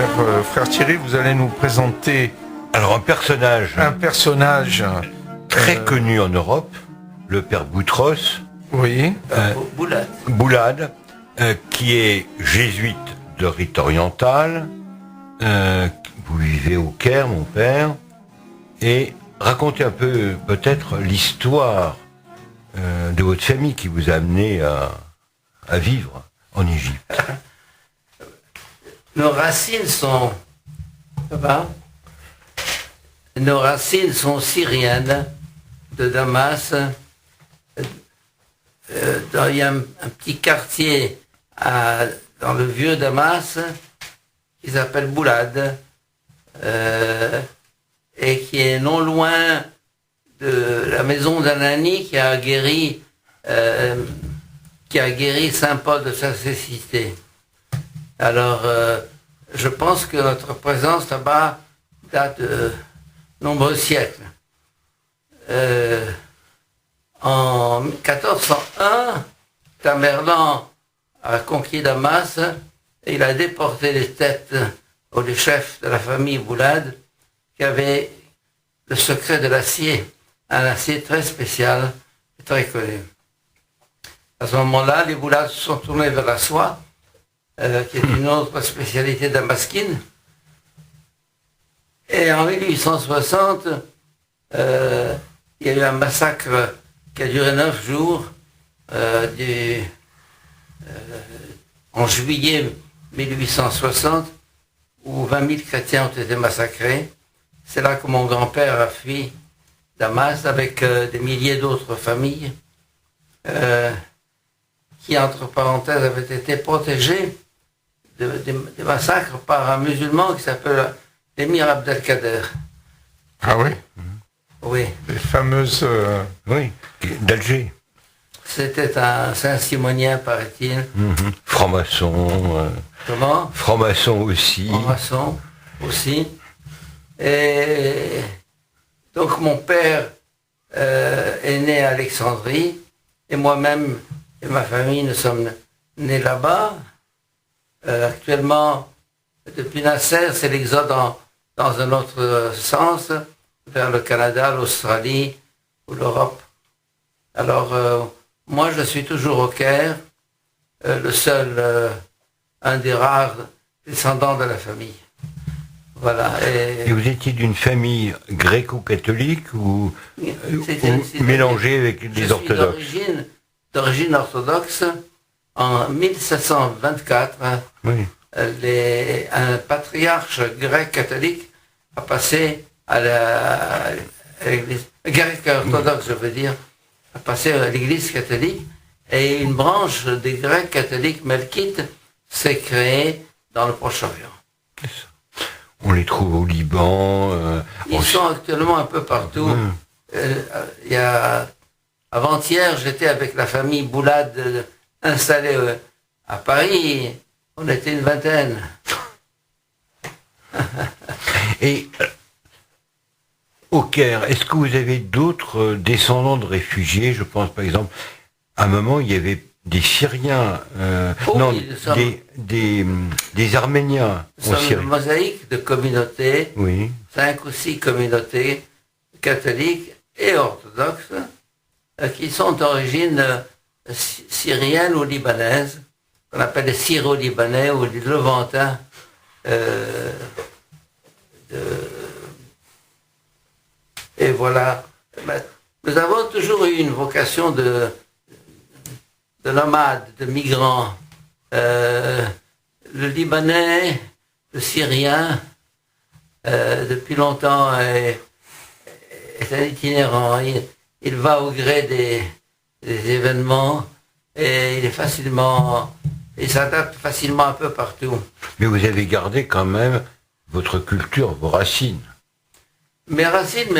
frère Thierry, vous allez nous présenter Alors un personnage très connu en Europe, le père Boutros, oui, Boulade, qui est jésuite de rite oriental. Vous vivez au Caire, mon père, et racontez un peu peut-être l'histoire de votre famille qui vous a amené à vivre en Égypte. Nos racines sont... Nos racines sont syriennes, de Damas. Il y a un petit quartier dans le vieux Damas qui s'appelle Boulad et qui est non loin de la maison d'Anani qui a guéri Saint Paul de sa cécité. Alors, je pense que notre présence là-bas date de nombreux siècles. En 1401, Tamerlan a conquis Damas et il a déporté les têtes ou les chefs de la famille Boulad qui avait le secret de l'acier, un acier très spécial et très connu. À ce moment-là, les Boulad se sont tournés vers la soie, qui est une autre spécialité damasquine. Et en 1860, il y a eu un massacre qui a duré 9 jours, en juillet 1860, où 20 000 chrétiens ont été massacrés. C'est là que mon grand-père a fui Damas avec des milliers d'autres familles, qui, entre parenthèses, avaient été protégées des massacres par un musulman qui s'appelle l'émir Abdelkader. Ah oui, Oui. les fameuses... Oui, d'Alger. C'était un Saint-Simonien, paraît-il. Franc-maçon. Comment? Franc-maçon aussi. Franc-maçon aussi. Et donc mon père est né à Alexandrie et moi-même et ma famille, nous sommes nés là-bas. Actuellement, depuis Nasser, c'est l'exode dans un autre sens, vers le Canada, l'Australie ou l'Europe. Alors, moi, je suis toujours au Caire, le seul, un des rares descendants de la famille. Voilà. Et vous étiez d'une famille gréco-catholique ou mélangée avec les orthodoxes? D'origine orthodoxe. En 1724, oui. Un patriarche grec catholique a passé à l'église grec orthodoxe, je veux dire, a passé à l'église catholique, et une branche des Grecs catholiques melkites s'est créée dans le Proche-Orient. On les trouve au Liban. Ils sont actuellement un peu partout. Avant-hier, j'étais avec la famille Boulad installée à Paris. On était une vingtaine. Et au Caire, est-ce que vous avez d'autres descendants de réfugiés? Je pense par exemple, à un moment, il y avait des Syriens, des Arméniens. Nous sommes une mosaïque de communautés, oui. 5 ou 6 communautés catholiques et orthodoxes qui sont d'origine syrienne ou libanaise, qu'on appelle les syro-libanais ou les levantins. Et voilà. Nous avons toujours eu une vocation de nomades, de migrants. Le Libanais, le Syrien, depuis longtemps est un itinérant. Il va au gré des événements et il s'adapte facilement un peu partout. Mais vous avez gardé quand même votre culture, vos racines. Mes racines,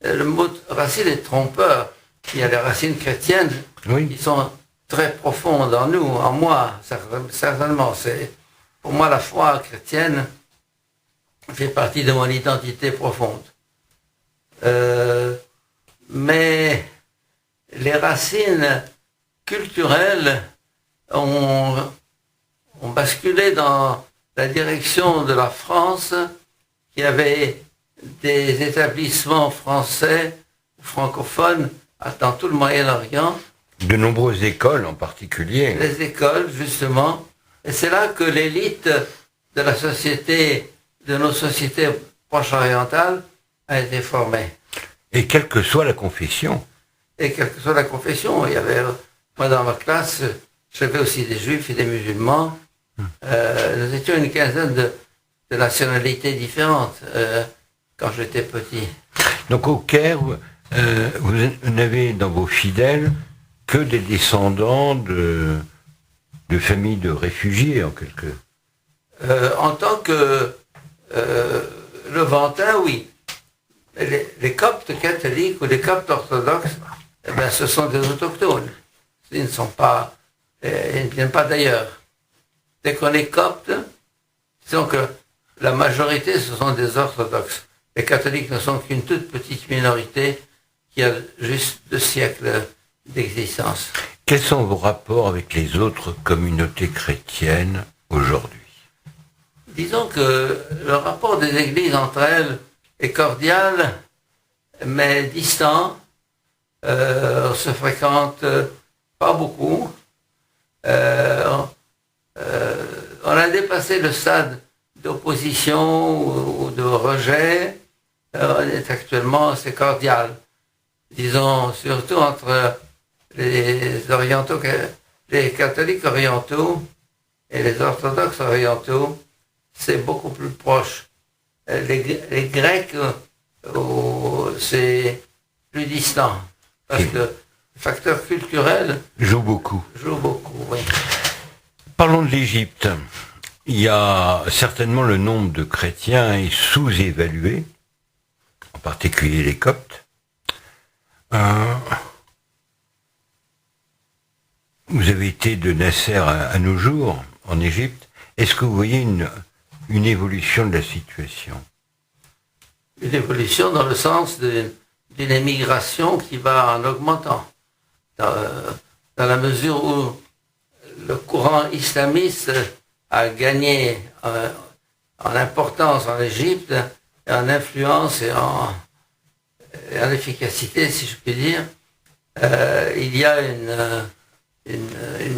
le mot racine est trompeur. Il y a les racines chrétiennes qui sont très profondes en nous, en moi, certainement. Pour moi, la foi chrétienne fait partie de mon identité profonde. Mais les racines culturelles ont basculé dans la direction de la France, qui avait des établissements français, francophones, dans tout le Moyen-Orient. De nombreuses écoles en particulier. Les écoles, justement. Et c'est là que l'élite de la société, de nos sociétés proches orientales, a été formée. Et quelle que soit la confession. Et quelle que soit la confession, il y avait, moi dans ma classe, j'avais aussi des juifs et des musulmans. Nous étions une quinzaine de nationalités différentes quand j'étais petit. Donc au Caire, vous n'avez dans vos fidèles que des descendants de familles de réfugiés en quelque sorte. En tant que Levantin, oui. Les Coptes catholiques ou les Coptes orthodoxes, eh ben, ce sont des autochtones. Ils ne sont pas, ils ne viennent pas d'ailleurs. Dès qu'on est Copte, disons que la majorité, ce sont des orthodoxes. Les catholiques ne sont qu'une toute petite minorité qui a juste 2 siècles d'existence. Quels sont vos rapports avec les autres communautés chrétiennes aujourd'hui? Disons que le rapport des églises entre elles est cordial, mais distant. On se fréquente pas beaucoup. On a dépassé le stade d'opposition ou de rejet. On est actuellement assez cordial. Disons, surtout entre les orientaux, les catholiques orientaux et les orthodoxes orientaux, c'est beaucoup plus proche. Les Grecs, c'est plus distant, parce que le facteur culturel Joue beaucoup. joue beaucoup, oui. Parlons de l'Égypte. Il y a certainement le nombre de chrétiens est sous-évalué, en particulier les Coptes. Vous avez été de Nasser à nos jours, en Égypte. Est-ce que vous voyez une évolution de la situation? Une évolution dans le sens d'une émigration qui va en augmentant. Dans la mesure où le courant islamiste a gagné en importance en Égypte, et en influence et en efficacité, si je puis dire, il y a une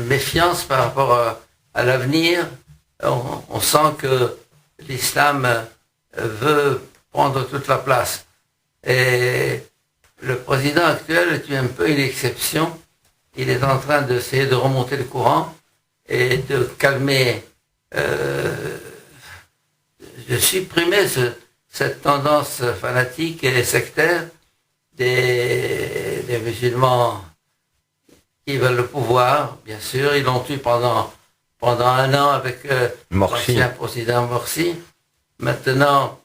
méfiance par rapport à l'avenir. On sent que l'islam veut prendre toute la place. Et le président actuel est un peu une exception. Il est en train d'essayer de remonter le courant et de calmer, de supprimer cette tendance fanatique et sectaire des musulmans qui veulent le pouvoir, bien sûr. Ils l'ont eu pendant 1 an avec l'ancien président Morsi. Maintenant...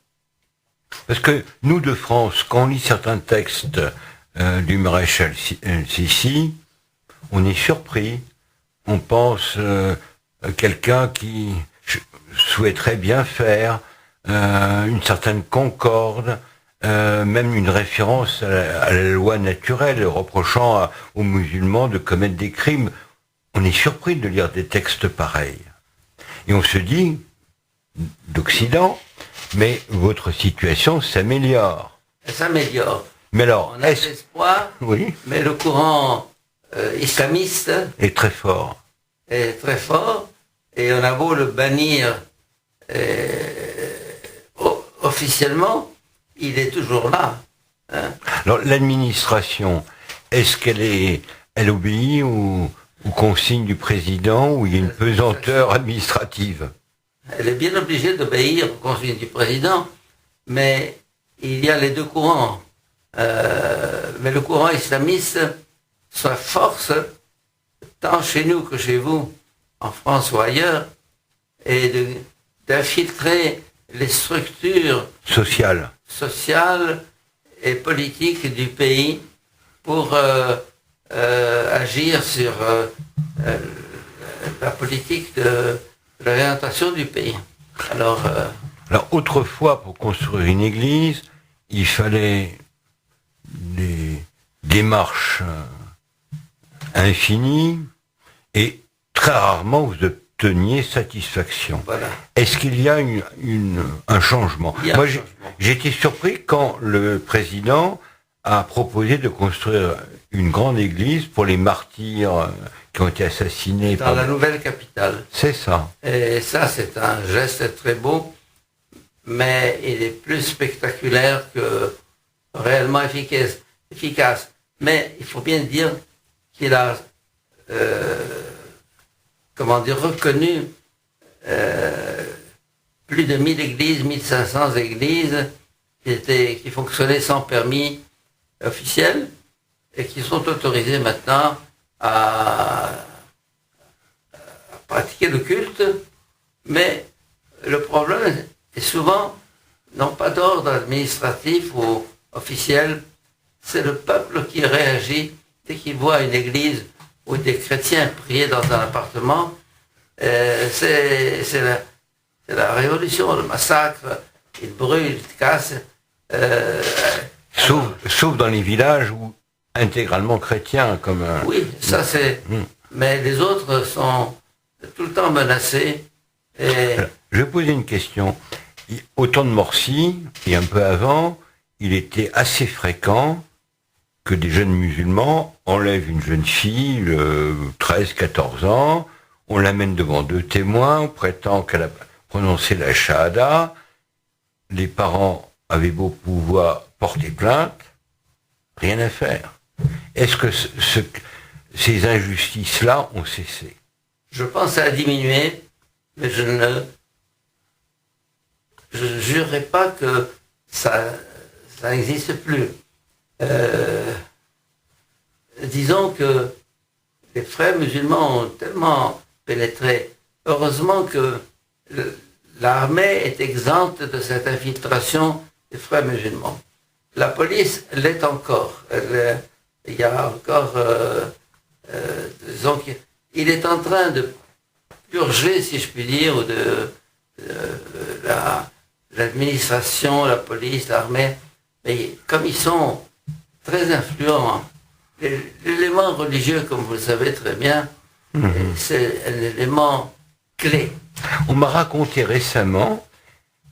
Parce que nous, de France, quand on lit certains textes du maréchal Sissi, on est surpris. On pense quelqu'un qui souhaiterait bien faire, une certaine concorde, même une référence à la loi naturelle, reprochant aux musulmans de commettre des crimes. On est surpris de lire des textes pareils. Et on se dit, d'Occident, mais votre situation s'améliore. Elle s'améliore. Mais alors, on a de l'espoir, oui, mais le courant islamiste est très fort. Est très fort, et on a beau le bannir officiellement, il est toujours là. Hein. Alors, l'administration, est-ce elle obéit aux consignes du président, ou il y a une pesanteur administrative? Elle est bien obligée d'obéir aux consignes du président, mais il y a les 2 courants. Mais le courant islamiste, sa force, tant chez nous que chez vous, en France ou ailleurs, est d'infiltrer les structures sociales et politiques du pays pour agir sur la politique de l'orientation du pays. Alors, autrefois, pour construire une église, il fallait des démarches infinies, et très rarement vous obteniez satisfaction. Voilà. Est-ce qu'il y a un changement? Il y a Moi, un changement. j'ai été surpris quand le président a proposé de construire une grande église pour les martyrs qui ont été assassinés. Dans la nouvelle capitale. C'est ça. Et ça, c'est un geste très beau, mais il est plus spectaculaire que réellement efficace. Mais il faut bien dire qu'il a, reconnu plus de 1000 églises, 1500 églises qui fonctionnaient sans permis officiel et qui sont autorisées maintenant à pratiquer le culte, mais le problème est souvent non pas d'ordre administratif ou officiel, c'est le peuple qui réagit dès qu'il voit une église ou des chrétiens prier dans un appartement. C'est la révolution, le massacre, ils brûlent, ils cassent. Sauf dans les villages où intégralement chrétiens, comme... Oui, ça c'est... Mais les autres sont tout le temps menacés. Et... Je vais poser une question. Au temps de Morsi, et un peu avant, il était assez fréquent que des jeunes musulmans enlèvent une jeune fille, 13-14 ans, on l'amène devant deux témoins, on prétend qu'elle a prononcé la shahada, les parents avaient beau pouvoir porter plainte, rien à faire. Est-ce que ces injustices-là ont cessé? Je pense à diminuer, mais je ne jurerai pas que ça n'existe plus. Disons que les frères musulmans ont tellement pénétré. Heureusement que l'armée est exempte de cette infiltration des frères musulmans. La police l'est encore. Il y a encore, disons qu'il est en train de purger, si je puis dire, de l'administration, la police, l'armée. Mais comme ils sont très influents, l'élément religieux, comme vous le savez très bien, c'est un élément clé. On m'a raconté récemment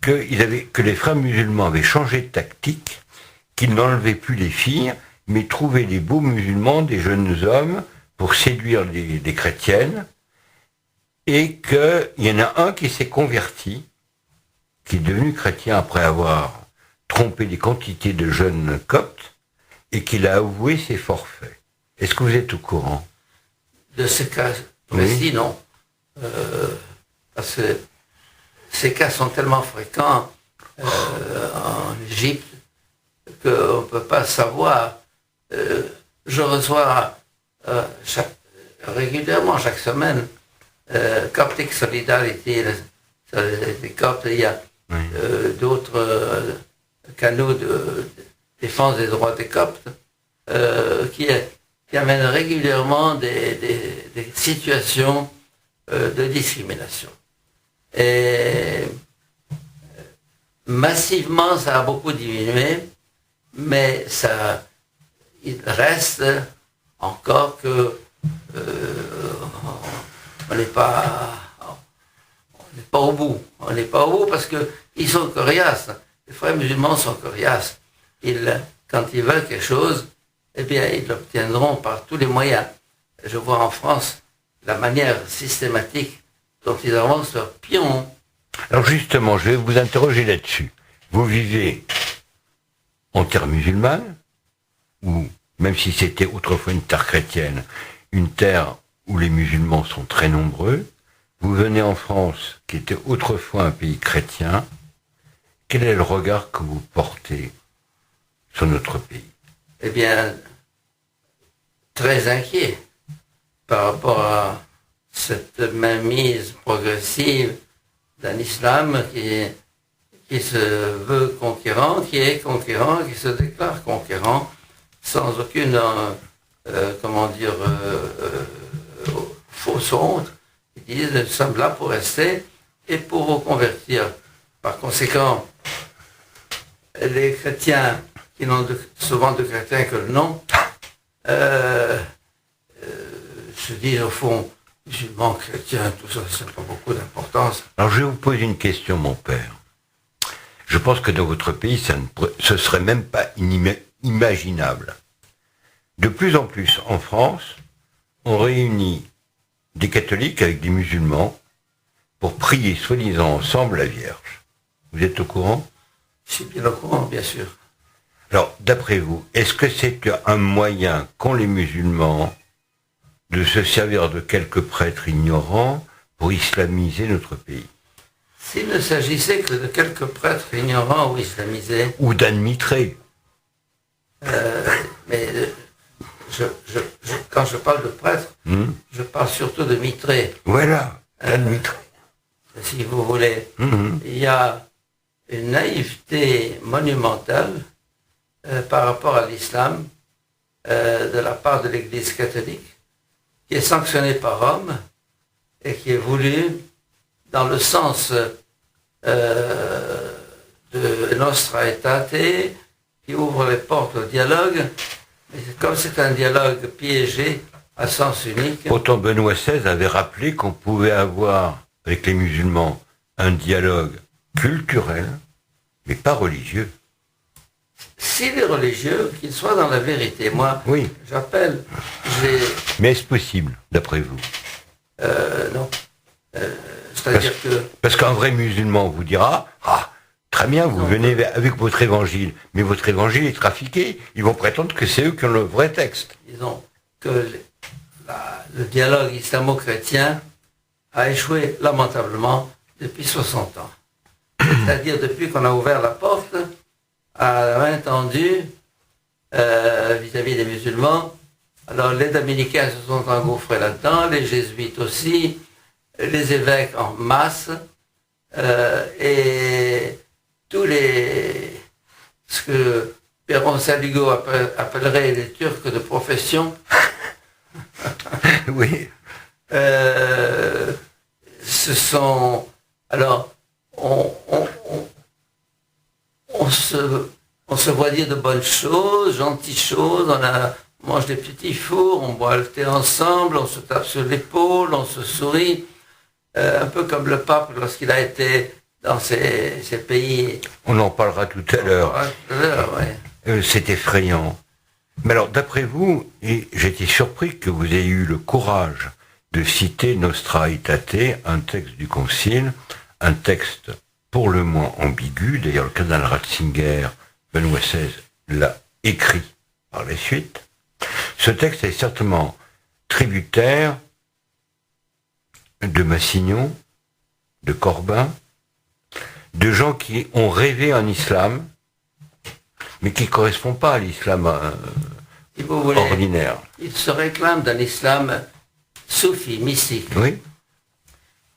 que les frères musulmans avaient changé de tactique, qu'ils n'enlevaient plus les filles, mais trouvaient les beaux musulmans, des jeunes hommes, pour séduire des chrétiennes, et qu'il y en a un qui s'est converti, qui est devenu chrétien après avoir trompé des quantités de jeunes coptes, et qu'il a avoué ses forfaits. Est-ce que vous êtes au courant? De ce cas précis, non. Parce que ces cas sont tellement fréquents en Égypte qu'on ne peut pas savoir. Je reçois régulièrement, chaque semaine, Coptic Solidarity, les Coptes, il y a d'autres canaux de défense des droits des Coptes qui amènent régulièrement des situations de discrimination. Et massivement, ça a beaucoup diminué, mais il reste encore que on n'est pas au bout. On n'est pas au bout parce qu'ils sont coriaces. Les frères musulmans sont coriaces. Quand ils veulent quelque chose, eh bien, ils l'obtiendront par tous les moyens. Je vois en France la manière systématique dont ils avancent leur pion. Alors justement, je vais vous interroger là-dessus. Vous vivez en terre musulmane, ou même si c'était autrefois une terre chrétienne, une terre où les musulmans sont très nombreux. Vous venez en France, qui était autrefois un pays chrétien. Quel est le regard que vous portez sur notre pays? Eh bien, très inquiet par rapport à cette mainmise progressive d'un islam qui se veut conquérant, qui est conquérant, qui se déclare conquérant, sans aucune, fausse honte. Ils disent, nous sommes là pour rester et pour vous convertir. Par conséquent, les chrétiens qui n'ont souvent de chrétiens que le nom, se disent au fond, musulmans, chrétiens, tout ça, ça n'a pas beaucoup d'importance. Alors je vais vous poser une question, mon père. Je pense que dans votre pays, ce serait même pas imaginable. De plus en plus, en France, on réunit des catholiques avec des musulmans pour prier soi-disant ensemble la Vierge. Vous êtes au courant? Je suis bien au courant, bien sûr. Alors, d'après vous, est-ce que c'est un moyen qu'ont les musulmans de se servir de quelques prêtres ignorants pour islamiser notre pays? S'il ne s'agissait que de quelques prêtres ignorants ou islamisés, Ou d'admitrés? mais quand je parle de prêtres, je parle surtout de mitrés. Voilà, d'admitrés. Si vous voulez, il y a une naïveté monumentale par rapport à l'islam de la part de l'Église catholique, qui est sanctionnée par Rome et qui est voulue dans le sens de Nostra Aetate, qui ouvre les portes au dialogue. Mais comme c'est un dialogue piégé à sens unique, Pourtant, Benoît XVI avait rappelé qu'on pouvait avoir avec les musulmans un dialogue culturel, mais pas religieux. s'il est religieux, qu'il soit dans la vérité. Moi, Oui, j'appelle, mais est-ce possible, d'après vous? non. C'est-à-dire que Parce qu'un vrai musulman vous dira, ah, très bien, vous Non. venez avec votre évangile, mais votre évangile est trafiqué. Ils vont prétendre que c'est eux qui ont le vrai texte. disons que le dialogue islamo-chrétien a échoué lamentablement depuis 60 ans. C'est-à-dire depuis qu'on a ouvert la porte à la main tendue vis-à-vis des musulmans. Alors les dominicains se sont engouffrés là-dedans, les jésuites aussi, les évêques en masse, et tous ce que Perron Saligo appellerait les Turcs de profession, Oui. ce sont... Alors, on se voit dire de bonnes choses, gentilles choses, on mange des petits fours, on boit le thé ensemble, on se tape sur l'épaule, on se sourit, un peu comme le pape lorsqu'il a été dans ces pays. On en parlera tout à l'heure. Ouais. C'est effrayant. Mais alors, d'après vous, et j'étais surpris que vous ayez eu le courage de citer Nostra Aetate, un texte du Concile, un texte pour le moins ambigu. D'ailleurs, le cardinal Ratzinger, Benoît XVI, l'a écrit par la suite. Ce texte est certainement tributaire de Massignon, de Corbin, de gens qui ont rêvé un islam, mais qui ne correspond pas à l'islam Si vous voulez, ordinaire. il se réclame d'un islam soufi, mystique. Oui.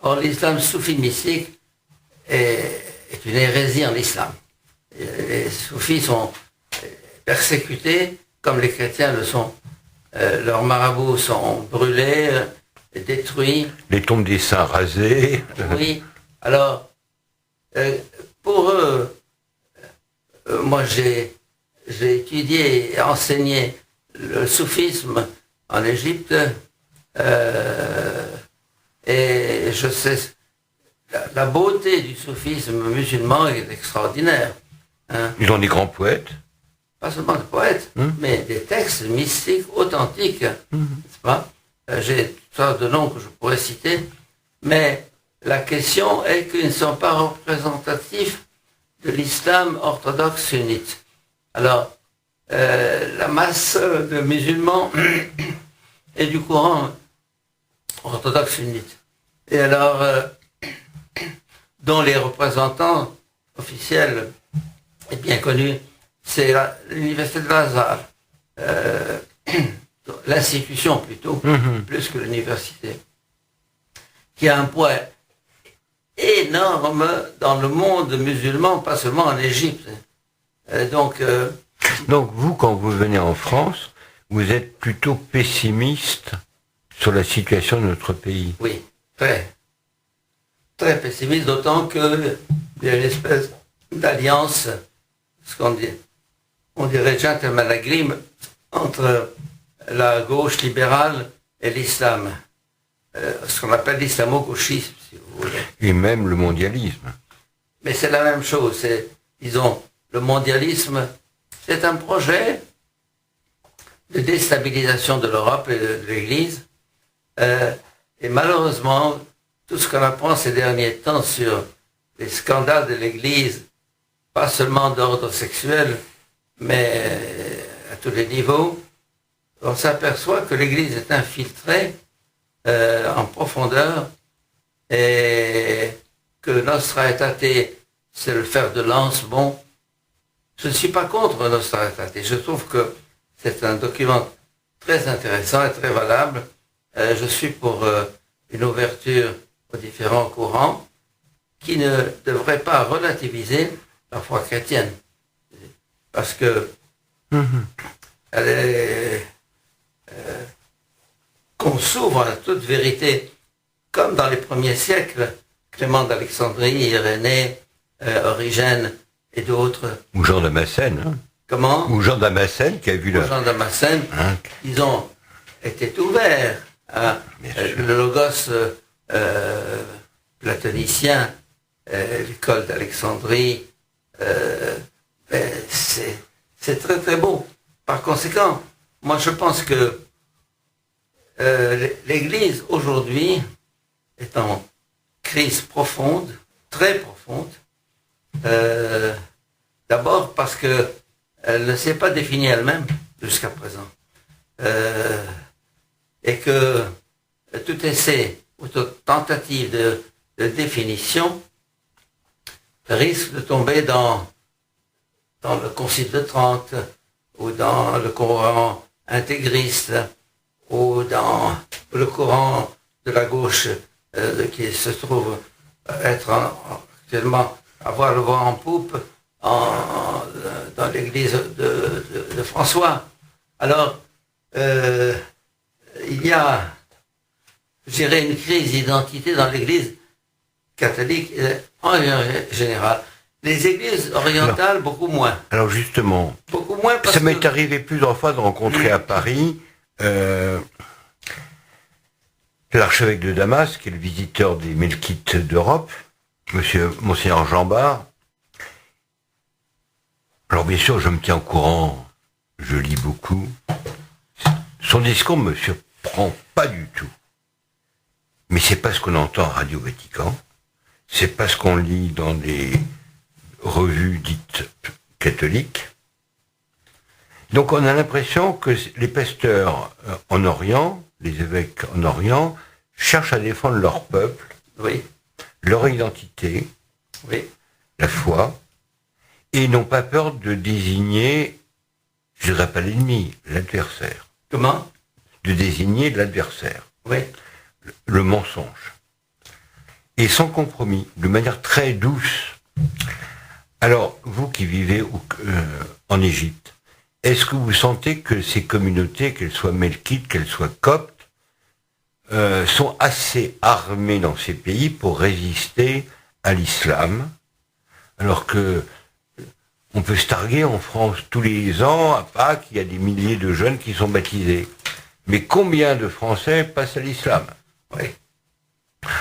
Or, l'islam soufi mystique est une hérésie en islam. Les soufis sont persécutés comme les chrétiens le sont. Leurs marabouts sont brûlés, détruits. Les tombes des saints rasées. Oui. Alors, pour eux, moi j'ai étudié et enseigné le soufisme en Égypte, et je sais la beauté du soufisme musulman est extraordinaire. Hein. Ils ont des grands poètes. Pas seulement des poètes, mais des textes mystiques authentiques, n'est-ce pas? J'ai toutes sortes de noms que je pourrais citer, mais la question est qu'ils ne sont pas représentatifs de l'islam orthodoxe sunnite. Alors, la masse de musulmans est du courant orthodoxe sunnite. Et alors, dont les représentants officiels et bien connus, c'est l'université de Lazare, l'institution plutôt, plus que l'université, qui a un poids énorme dans le monde musulman, pas seulement en Égypte. Donc vous, quand vous venez en France, vous êtes plutôt pessimiste sur la situation de notre pays. oui, très pessimiste, d'autant qu'il y a une espèce d'alliance, ce qu'on dit, on dirait gentleman agreement, entre la gauche libérale et l'islam. ce qu'on appelle l'islamo-gauchisme, si vous voulez. Et même le mondialisme. Mais c'est la même chose. C'est, disons, le mondialisme, c'est un projet de déstabilisation de l'Europe et de l'Église. Et malheureusement, tout ce qu'on apprend ces derniers temps sur les scandales de l'Église, pas seulement d'ordre sexuel, mais à tous les niveaux, on s'aperçoit que l'Église est infiltrée en profondeur et que Nostra Aetate, c'est le fer de lance. Bon, je ne suis pas contre Nostra Aetate. Je trouve que c'est un document très intéressant et très valable. Je suis pour une ouverture aux différents courants qui ne devrait pas relativiser la foi chrétienne. Parce que elle est qu'on s'ouvre à toute vérité, comme dans les premiers siècles, Clément d'Alexandrie, Irénée, Origène et d'autres. Ou Jean Damascène. Hein. Comment? Ou Jean Damascène qui a vu Jean Damascène, hein. ils ont été ouverts à le logos platonicien, l'école d'Alexandrie. C'est très très beau. Par conséquent, moi je pense que l'Église aujourd'hui est en crise profonde, très profonde. D'abord parce que elle ne s'est pas définie elle-même jusqu'à présent. Et que tout essai ou toute tentative de définition risque de tomber dans le Concile de Trente ou dans le courant intégriste ou dans le courant de la gauche qui se trouve être actuellement avoir le vent en poupe dans l'église de François. Alors, il y a, je dirais, une crise d'identité dans l'église catholique en général. Les églises orientales, alors, beaucoup moins. Alors justement, beaucoup moins parce ça m'est arrivé plusieurs fois de rencontrer à Paris l'archevêque de Damas, qui est le visiteur des Melkites d'Europe, Monseigneur Jean Bart. Alors bien sûr, je me tiens au courant, je lis beaucoup. Son discours me surprend pas du tout. Mais c'est pas ce qu'on entend à Radio Vatican, c'est pas ce qu'on lit dans des revues dites catholiques. Donc on a l'impression que les pasteurs en Orient, les évêques en Orient, cherchent à défendre leur peuple, oui, leur identité, oui, la foi, et n'ont pas peur de désigner, je dirais pas l'ennemi, l'adversaire. Comment? De désigner l'adversaire. Oui. Le mensonge. Et sans compromis, de manière très douce. Alors, vous qui vivez en Égypte, est-ce que vous sentez que ces communautés, qu'elles soient melkites, qu'elles soient coptes, sont assez armées dans ces pays pour résister à l'islam, alors que on peut se targuer en France tous les ans, à Pâques, il y a des milliers de jeunes qui sont baptisés. Mais combien de Français passent à l'islam? Oui.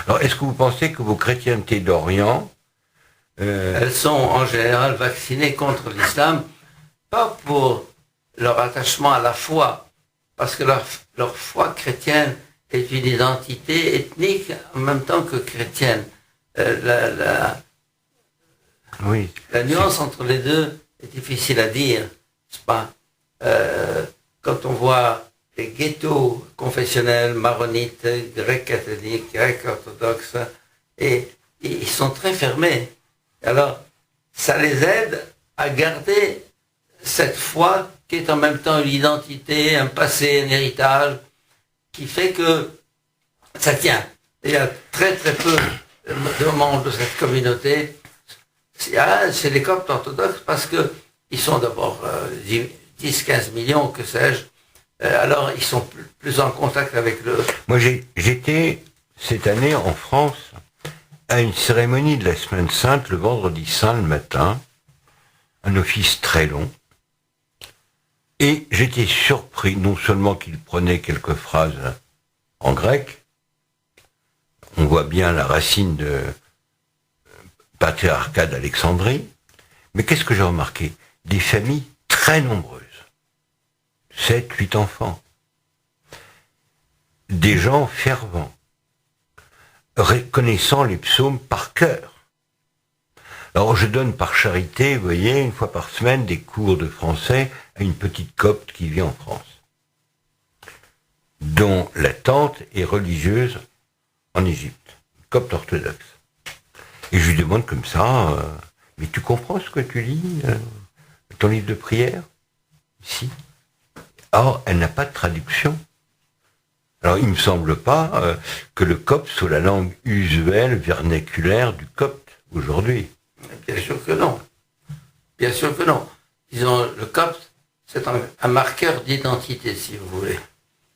Alors, est-ce que vous pensez que vos chrétientés d'Orient... Elles sont en général vaccinées contre l'islam, pas pour leur attachement à la foi, parce que leur foi chrétienne est une identité ethnique en même temps que chrétienne. Oui. La nuance entre les deux est difficile à dire, n'est-ce pas? Quand on voit les ghettos confessionnels, maronites, grecs catholiques, grecs orthodoxes, et ils sont très fermés. Alors, ça les aide à garder cette foi qui est en même temps une identité, un passé, un héritage, qui fait que ça tient. Il y a très très peu de membres de cette communauté. C'est les Coptes orthodoxes parce que ils sont d'abord 10-15 millions, que sais-je. Alors ils sont plus en contact avec le... Moi j'étais cette année en France à une cérémonie de la Semaine Sainte, le vendredi saint le matin, un office très long. Et j'étais surpris, non seulement qu'il prenait quelques phrases en grec, on voit bien la racine de patriarcat d'Alexandrie. Mais qu'est-ce que j'ai remarqué? Des familles très nombreuses. 7, 8 enfants. Des gens fervents, connaissant les psaumes par cœur. Alors je donne par charité, vous voyez, une fois par semaine, des cours de français à une petite copte qui vit en France, dont la tante est religieuse en Égypte, copte orthodoxe. Et je lui demande comme ça, mais tu comprends ce que tu lis, ton livre de prière? Si. Or, elle n'a pas de traduction. Alors, il ne me semble pas que le copte soit la langue usuelle, vernaculaire du copte aujourd'hui. Bien sûr que non. Bien sûr que non. Disons, le copte, c'est un marqueur d'identité, si vous voulez.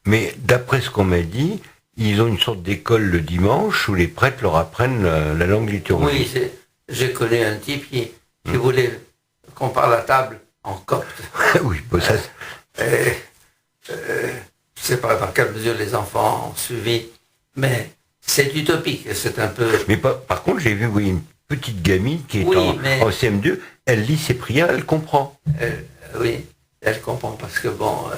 Mais d'après ce qu'on m'a dit, ils ont une sorte d'école le dimanche où les prêtres leur apprennent la langue liturgique. Oui, j'ai connu un type qui voulait qu'on parle à table en copte. Oui, bon, ça... Je ne sais pas dans quelle mesure les enfants ont suivi, mais c'est utopique, c'est un peu... Mais par contre, j'ai vu oui, une petite gamine qui est Oui, en CM2, elle lit ses prières, elle comprend. Oui, elle comprend, parce que bon,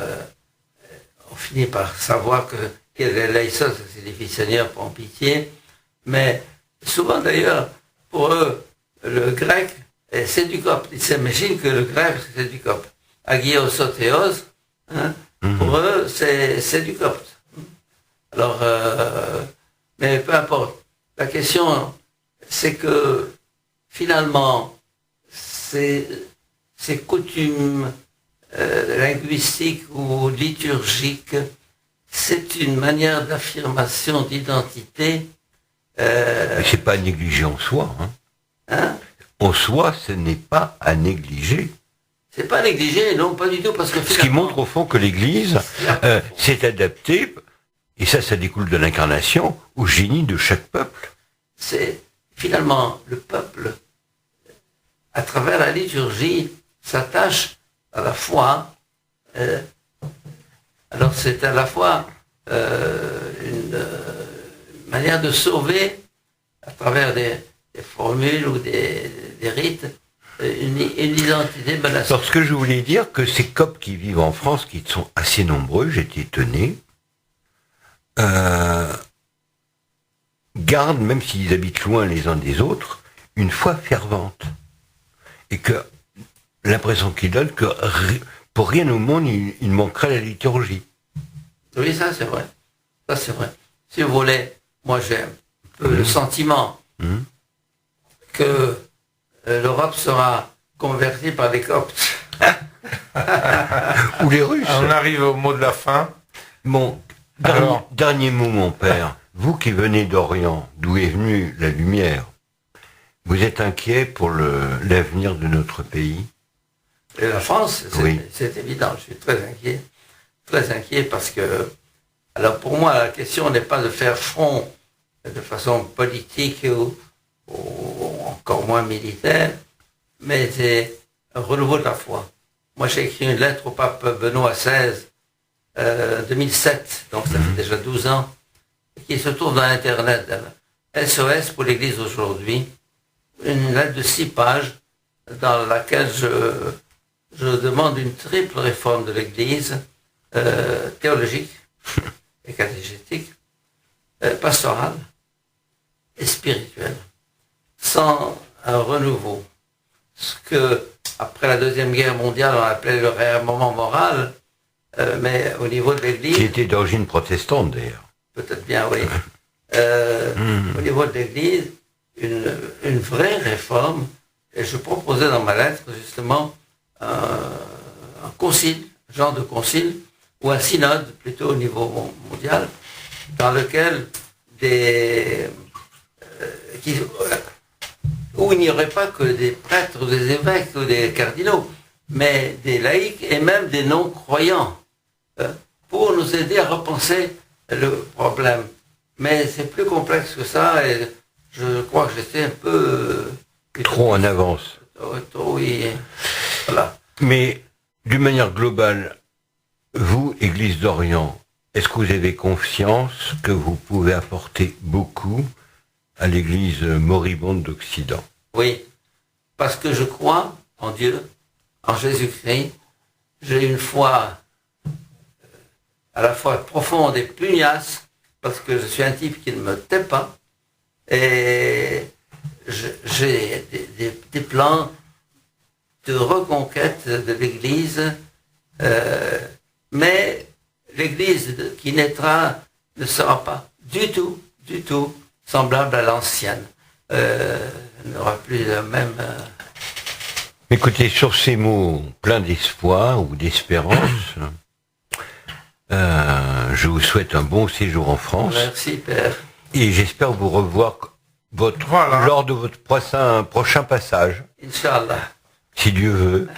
on finit par savoir que laïcos, c'est des filles Seigneur, pour en pitié, mais souvent d'ailleurs, pour eux, le grec, c'est du copte. Ils s'imaginent que le grec, c'est du copte. Agios Sotheos, hein, pour eux, c'est du copte. Alors, mais peu importe. La question, c'est que finalement, ces coutumes linguistiques ou liturgiques, c'est une manière d'affirmation d'identité. Mais c'est pas à négliger en soi. Hein. En soi, ce n'est pas à négliger. C'est pas négligé, non, pas du tout, parce que ce qui montre au fond que l'Église s'est adaptée, et ça découle de l'incarnation, au génie de chaque peuple. C'est finalement le peuple, à travers la liturgie, s'attache à la foi. Alors c'est à la fois une manière de sauver, à travers des formules ou des rites, une identité menacée. Alors ce que je voulais dire, que ces coptes qui vivent en France, qui sont assez nombreux, j'étais étonné, gardent, même s'ils habitent loin les uns des autres, une foi fervente. Et que l'impression qu'ils donnent que pour rien au monde, il manquerait la liturgie. Oui, ça c'est vrai. Ça c'est vrai. Si vous voulez, moi j'ai un peu le sentiment que l'Europe sera convertie par les Coptes. Ou les Russes. On arrive au mot de la fin. Bon, dernier mot, mon père. Vous qui venez d'Orient, d'où est venue la lumière, vous êtes inquiet pour l'avenir de notre pays? Et la France, oui. C'est évident, je suis très inquiet. Très inquiet parce que, alors pour moi, la question n'est pas de faire front de façon politique ou encore moins militaire, mais c'est un renouveau de la foi. Moi, j'ai écrit une lettre au pape Benoît XVI, 2007, donc ça fait déjà 12 ans, qui se trouve dans Internet. SOS pour l'Église aujourd'hui, une lettre de 6 pages dans laquelle je demande une triple réforme de l'Église, théologique et catéchétique, pastorale et spirituelle, sans un renouveau. Ce que, après la Deuxième Guerre mondiale, on appelait le réarmement moral, mais au niveau de l'Église... Qui était d'origine protestante, d'ailleurs. Peut-être bien, oui. Au niveau de l'Église, une vraie réforme, et je proposais dans ma lettre, justement, un concile, genre de concile, ou un synode, plutôt au niveau mondial, dans lequel où il n'y aurait pas que des prêtres ou des évêques ou des cardinaux, mais des laïcs et même des non-croyants, pour nous aider à repenser le problème. Mais c'est plus complexe que ça, et je crois que j'étais un peu... trop en avance. Oui, voilà. Mais, d'une manière globale, vous, Église d'Orient, est-ce que vous avez conscience que vous pouvez apporter beaucoup à l'Église moribonde d'Occident? Oui, parce que je crois en Dieu, en Jésus-Christ. J'ai une foi à la fois profonde et pugnace, parce que je suis un type qui ne me tait pas. Et j'ai des plans de reconquête de l'Église, mais l'Église qui naîtra ne sera pas du tout semblable à l'ancienne. N'aura plus le même... Écoutez, sur ces mots pleins d'espoir ou d'espérance, je vous souhaite un bon séjour en France. Merci, Père. Et j'espère vous revoir Voilà. lors de votre prochain passage, Inch'Allah. si Dieu veut.